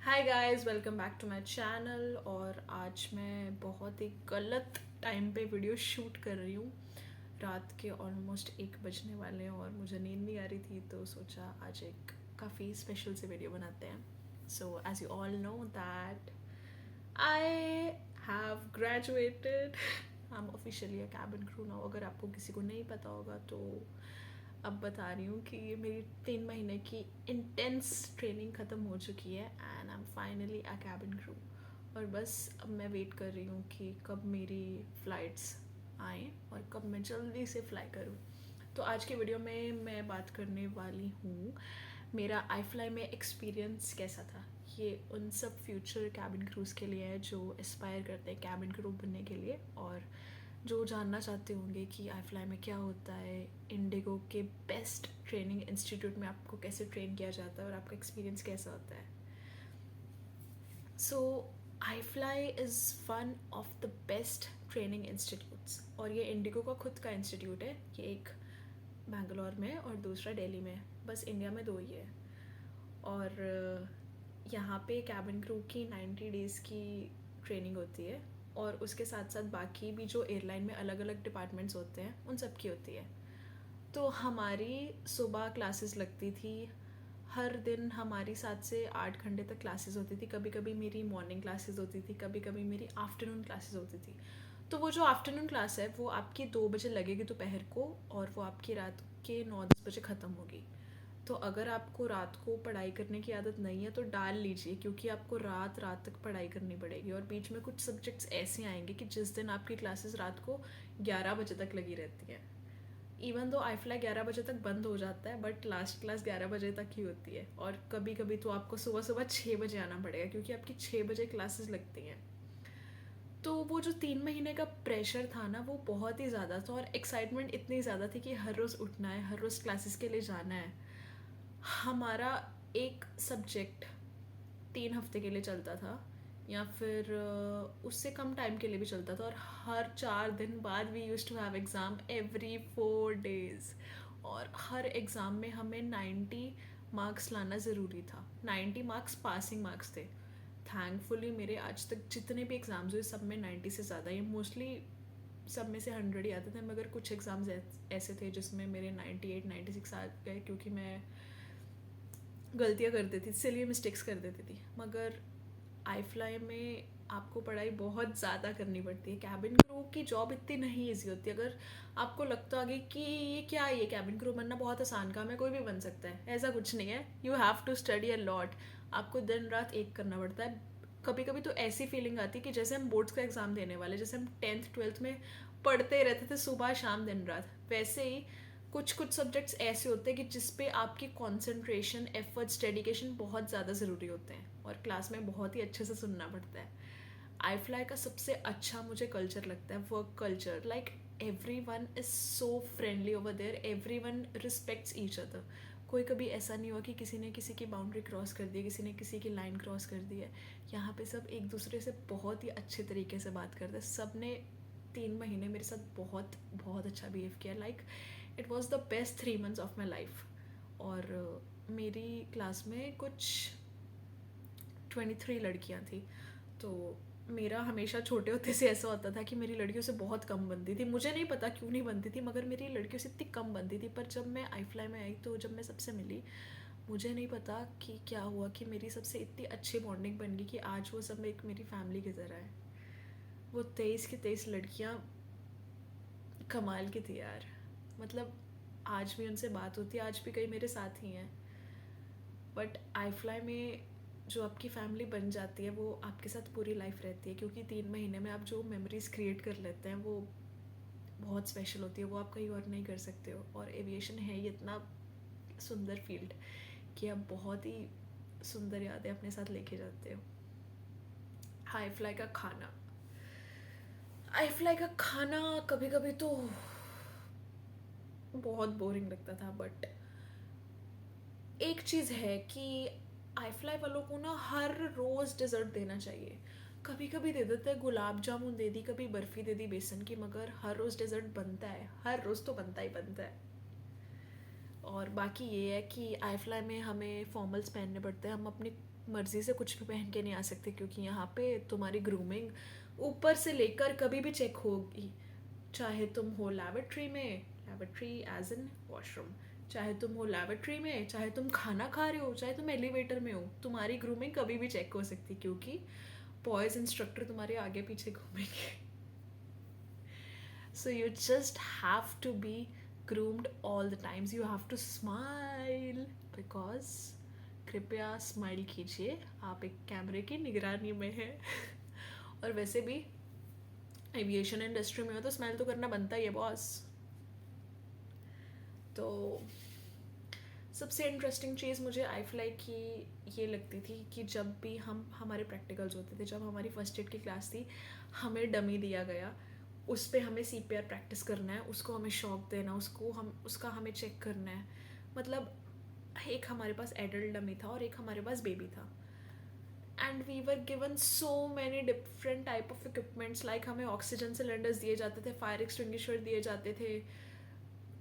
Hi guys, welcome back to my channel. और आज मैं बहुत ही गलत टाइम पे वीडियो शूट कर रही हूँ। रात के ऑलमोस्ट 1 बजने वाले हैं और मुझे नींद नहीं आ रही थी, तो सोचा आज एक काफ़ी स्पेशल से वीडियो बनाते हैं। So as you all know that I have graduated. I am officially a cabin crew now. अगर आपको किसी को नहीं पता होगा तो अब बता रही हूँ कि ये मेरी 3 महीने की इंटेंस ट्रेनिंग ख़त्म हो चुकी है and I am finally a cabin crew. और बस अब मैं वेट कर रही हूँ कि कब मेरी फ़्लाइट्स आएँ और कब मैं जल्दी से फ्लाई करूँ। तो आज की वीडियो में मैं बात करने वाली हूँ मेरा आई फ्लाई में एक्सपीरियंस कैसा था। ये उन सब फ्यूचर कैबिन क्रूज़ के लिए है जो एस्पायर करते हैं कैबिन क्रू बनने के लिए, और जो जानना चाहते होंगे कि आई फ्लाई में क्या होता है, इंडिगो के बेस्ट ट्रेनिंग इंस्टीट्यूट में आपको कैसे ट्रेन किया जाता है और आपका एक्सपीरियंस कैसा होता है। So iFly is one of the best training institutes, और ये इंडिगो का खुद का इंस्टीट्यूट है। ये एक बैंगलोर में है और दूसरा दिल्ली में है, बस इंडिया में 2 ही है। और यहाँ पे कैबिन क्रू की 90 डेज़ की ट्रेनिंग होती है, और उसके साथ साथ बाकी भी जो एयरलाइन में अलग अलग डिपार्टमेंट्स होते हैं उन सब की होती है। तो हमारी सुबह क्लासेस लगती थी। हर दिन हमारी 7 से 8 घंटे तक क्लासेस होती थी। कभी कभी मेरी मॉर्निंग क्लासेस होती थी, कभी कभी मेरी आफ्टरनून क्लासेस होती थी। तो वो जो आफ्टरनून क्लास है वो आपकी 2 बजे लगेगी दोपहर को, और वो आपकी रात के 9-10 बजे ख़त्म होगी। तो अगर आपको रात को पढ़ाई करने की आदत नहीं है तो डाल लीजिए, क्योंकि आपको रात रात तक पढ़ाई करनी पड़ेगी। और बीच में कुछ सब्जेक्ट्स ऐसे आएंगे कि जिस दिन आपकी क्लासेस रात को 11 बजे तक लगी रहती हैं। इवन दो आई फ्लाई 11 बजे तक बंद हो जाता है, बट लास्ट क्लास 11 बजे तक ही होती है। और कभी कभी तो आपको सुबह सुबह 6 बजे आना पड़ेगा, क्योंकि आपकी 6 बजे क्लासेस लगती हैं। तो वो जो 3 महीने का प्रेशर था ना, वो बहुत ही ज़्यादा था, और एक्साइटमेंट इतनी ज़्यादा थी कि हर रोज़ उठना है, हर रोज़ क्लासेस के लिए जाना है। हमारा एक सब्जेक्ट 3 हफ्ते के लिए चलता था, या फिर उससे कम टाइम के लिए भी चलता था, और हर 4 दिन बाद we used to have exam every 4 days. और हर एग्ज़ाम में हमें 90 मार्क्स लाना ज़रूरी था। 90 मार्क्स पासिंग मार्क्स थे। थैंकफुली मेरे आज तक जितने भी एग्ज़ाम्स हुए सब में 90 से ज़्यादा ही, मोस्टली सब में से 100 ही आते थे, मगर कुछ एग्ज़ाम्स ऐसे थे जिसमें मेरे 98-96 आ गए, क्योंकि मैं गलतियाँ कर देती थी, सिली मिस्टेक्स कर देती थी। मगर आई फ्लाई में आपको पढ़ाई बहुत ज़्यादा करनी पड़ती है। कैबिन क्रू की जॉब इतनी नहीं ईजी होती। अगर आपको लगता है कि ये क्या है, ये कैबिन क्रू बनना बहुत आसान काम है, कोई भी बन सकता है, ऐसा कुछ नहीं है। You have to study a lot. आपको दिन रात एक करना पड़ता है। कभी कभी तो ऐसी फीलिंग आती है कि जैसे हम बोर्ड्स का एग्ज़ाम देने वाले, जैसे हम 10th 12th में पढ़ते रहते थे सुबह शाम दिन रात, वैसे ही कुछ कुछ सब्जेक्ट्स ऐसे होते हैं कि जिस पे आपकी कंसंट्रेशन, एफर्ट्स, डेडिकेशन बहुत ज़्यादा ज़रूरी होते हैं, और क्लास में बहुत ही अच्छे से सुनना पड़ता है। आई फ्लाई का सबसे अच्छा मुझे कल्चर लगता है work culture. Like everyone is so friendly over there, everyone respects each other. कोई कभी ऐसा नहीं हुआ कि किसी ने किसी की बाउंड्री क्रॉस कर दी है, किसी ने किसी की लाइन क्रॉस कर दी है। यहाँ पे सब एक दूसरे से बहुत ही अच्छे तरीके से बात करते हैं। सब ने 3 महीने मेरे साथ बहुत बहुत अच्छा बिहेव किया। Like it was the best 3 months of my life. और मेरी क्लास में कुछ 23 लड़कियाँ थी। तो मेरा हमेशा छोटे होते से ऐसा होता था कि मेरी लड़कियों से बहुत कम बनती थी। मुझे नहीं पता क्यों नहीं बनती थी, मगर मेरी लड़कियों से इतनी कम बनती थी। पर जब मैं आई फ्लाई में आई, तो जब मैं सबसे मिली, मुझे नहीं पता कि क्या हुआ कि मेरी सबसे इतनी अच्छी बॉन्डिंग बन गई कि आज वो सब एक मेरी फैमिली की तरह है। वो 23 की 23 लड़कियाँ कमाल की थी यार। मतलब आज भी उनसे बात होती है, आज भी कई मेरे साथ ही हैं। बट आई फ्लाई में जो आपकी फैमिली बन जाती है वो आपके साथ पूरी लाइफ रहती है, क्योंकि 3 महीने में आप जो मेमोरीज क्रिएट कर लेते हैं वो बहुत स्पेशल होती है। वो आप कहीं और नहीं कर सकते हो। और एविएशन है ये इतना सुंदर फील्ड कि आप बहुत ही सुंदर यादें अपने साथ लेके जाते हो। आई फ्लाई का खाना, आई फ्लाई का खाना कभी कभी तो बहुत बोरिंग लगता था, बट एक चीज़ है कि आई फ्लाई वालों को ना हर रोज़ डिज़र्ट देना चाहिए। कभी कभी दे देते हैं, गुलाब जामुन दे दी, कभी बर्फ़ी दे दी बेसन की, मगर हर रोज़ डिज़र्ट बनता है, हर रोज़ तो बनता ही बनता है। और बाकी ये है कि आई फ्लाई में हमें फॉर्मल्स पहनने पड़ते हैं, हम अपनी मर्ज़ी से कुछ भी पहन के नहीं आ सकते, क्योंकि यहाँ पे तुम्हारी ग्रूमिंग ऊपर से लेकर कभी भी चेक होगी। चाहे तुम हो लैबोरेटरी में, लैबोरेटरी एज इन वॉशरूम, चाहे तुम हो लैबोरेटरी में, चाहे तुम खाना खा रहे हो, चाहे तुम एलिवेटर में हो, तुम्हारी ग्रूमिंग कभी भी चेक हो सकती, क्योंकि बॉयज़ इंस्ट्रक्टर तुम्हारे आगे पीछे घूमेंगे। So you just have to be groomed all the times. You have to smile because कृपया स्माइल कीजिए, आप एक कैमरे की निगरानी में हैं। और वैसे भी एविएशन इंडस्ट्री में हो तो स्माइल तो करना बनता ही है बॉस। तो सबसे इंटरेस्टिंग चीज़ मुझे आई फ्लाई की ये लगती थी कि जब भी हमारे प्रैक्टिकल्स होते थे, जब हमारी फर्स्ट एड की क्लास थी, हमें डमी दिया गया, उस पर हमें CPR प्रैक्टिस करना है, उसको हमें शॉक देना, उसका हमें चेक करना है। मतलब एक हमारे पास एडल्ट डमी था और एक हमारे पास बेबी था, and we were given so many different type of equipments, like हमें ऑक्सीजन सिलेंडर्स दिए जाते थे, फायर एक्सटिंग्विशर दिए जाते थे,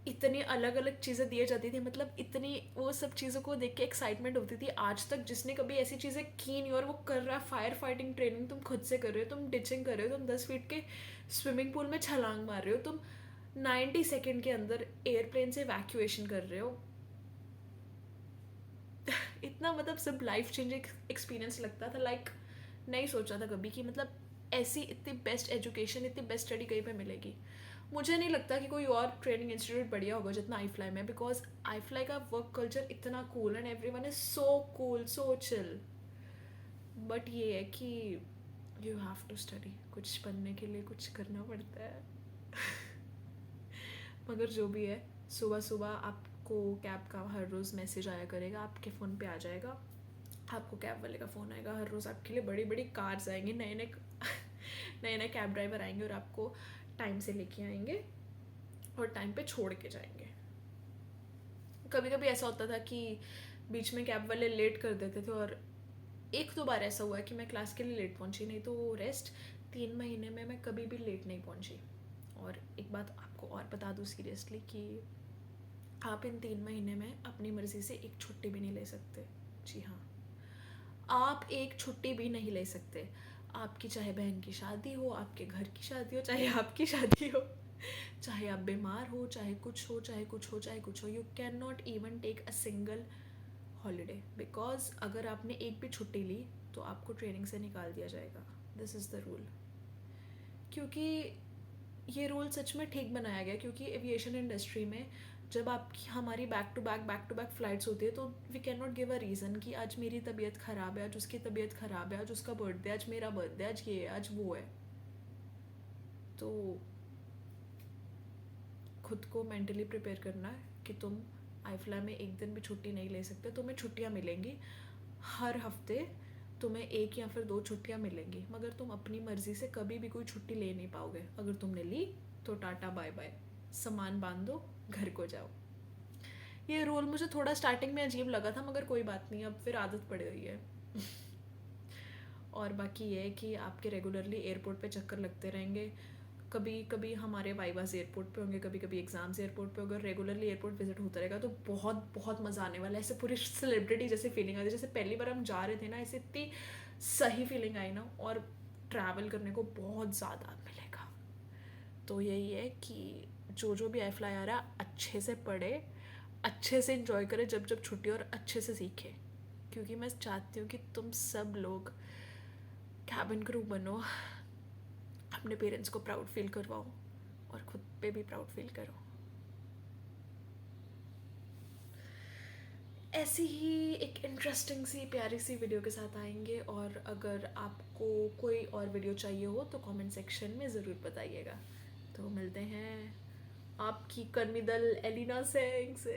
इतनी अलग अलग चीज़ें दिए जाती थी। मतलब इतनी वो सब चीज़ों को देख के एक्साइटमेंट होती थी। आज तक जिसने कभी ऐसी चीज़ें की नहीं और वो कर रहा है, फायर फाइटिंग ट्रेनिंग तुम खुद से कर रहे हो, तुम डिचिंग कर रहे हो, तुम 10 फीट के स्विमिंग पूल में छलांग मार रहे हो, तुम 90 सेकेंड के अंदर एयरप्लेन से इवैक्यूएशन कर रहे हो। इतना मतलब सब लाइफ चेंजिंग एक्सपीरियंस लगता था। लाइक नहीं सोचा था कभी कि मतलब ऐसी इतनी बेस्ट एजुकेशन, इतनी बेस्ट स्टडी कहीं पे मिलेगी। मुझे नहीं लगता कि कोई और ट्रेनिंग इंस्टीट्यूट बढ़िया होगा जितना आई फ्लाई में, बिकॉज आई फ्लाई का वर्क कल्चर इतना cool and everyone is so cool, so chill. But ये है कि यू हैव टू स्टडी, कुछ बनने के लिए कुछ करना पड़ता है। मगर जो भी है, सुबह सुबह आपको कैब का हर रोज़ मैसेज आया करेगा, आपके फ़ोन पे आ जाएगा, आपको कैब वाले का फ़ोन आएगा, हर रोज़ आपके लिए बड़ी बड़ी कार्स आएंगी, नए नए कैब ड्राइवर आएंगे और आपको टाइम से लेके आएंगे और टाइम पे छोड़ के जाएंगे। कभी कभी ऐसा होता था कि बीच में कैब वाले लेट कर देते थे, और एक दो बार ऐसा हुआ कि मैं क्लास के लिए लेट पहुंची, नहीं तो रेस्ट 3 महीने में मैं कभी भी लेट नहीं पहुंची। और एक बात आपको और बता दूँ सीरियसली कि आप इन 3 महीने में अपनी मर्ज़ी से एक छुट्टी भी नहीं ले सकते। जी हाँ, आप एक छुट्टी भी नहीं ले सकते। आपकी चाहे बहन की शादी हो, आपके घर की शादी हो, चाहे आपकी शादी हो, चाहे आप बीमार हो, चाहे कुछ हो, चाहे कुछ हो, चाहे कुछ हो, you cannot even take a single holiday, because अगर आपने एक भी छुट्टी ली तो आपको ट्रेनिंग से निकाल दिया जाएगा। This is the rule. क्योंकि ये रूल सच में ठीक बनाया गया, क्योंकि एविएशन इंडस्ट्री में जब आपकी हमारी बैक टू बैक फ़्लाइट्स होती है तो we cannot give a reason कि आज मेरी तबीयत ख़राब है, आज उसकी तबीयत ख़राब है, आज उसका बर्थडे, आज मेरा बर्थडे, आज ये है, आज वो है। तो खुद को मेंटली प्रिपेयर करना है कि तुम आई फ्लाई में एक दिन भी छुट्टी नहीं ले सकते। तुम्हें छुट्टियाँ मिलेंगी हर हफ्ते, तुम्हें 1 या फिर 2 छुट्टियाँ मिलेंगी, मगर तुम अपनी मर्ज़ी से कभी भी कोई छुट्टी ले नहीं पाओगे। अगर तुमने ली तो टाटा बाय बाय, सामान बांध दो, घर को जाओ। ये रूल मुझे थोड़ा स्टार्टिंग में अजीब लगा था, मगर कोई बात नहीं, अब फिर आदत पड़ गई है। और बाकी ये है कि आपके रेगुलरली एयरपोर्ट पे चक्कर लगते रहेंगे। कभी कभी हमारे वाइवास एयरपोर्ट पे होंगे, कभी कभी एग्ज़ाम्स एयरपोर्ट पे। अगर रेगुलरली एयरपोर्ट विजिट होता रहेगा तो बहुत बहुत मज़ा आने वाला है। ऐसे पूरी सेलिब्रिटी जैसी फीलिंग आती है, जैसे पहली बार हम जा रहे थे ना, ऐसे इतनी सही फीलिंग आई ना, और ट्रैवल करने को बहुत ज़्यादा मिलेगा। तो यही है कि जो भी आई फ्लाई आ रहा है, अच्छे से पढ़े, अच्छे से इंजॉय करे जब जब छुट्टी, और अच्छे से सीखे, क्योंकि मैं चाहती हूँ कि तुम सब लोग कैबिन क्रू बनो, अपने पेरेंट्स को प्राउड फील करवाओ और खुद पे भी प्राउड फील करो। ऐसी ही एक इंटरेस्टिंग सी प्यारी सी वीडियो के साथ आएंगे, और अगर आपको कोई और वीडियो चाहिए हो तो कमेंट सेक्शन में ज़रूर बताइएगा। तो मिलते हैं आपकी कर्मी दल एलिना सिंह से।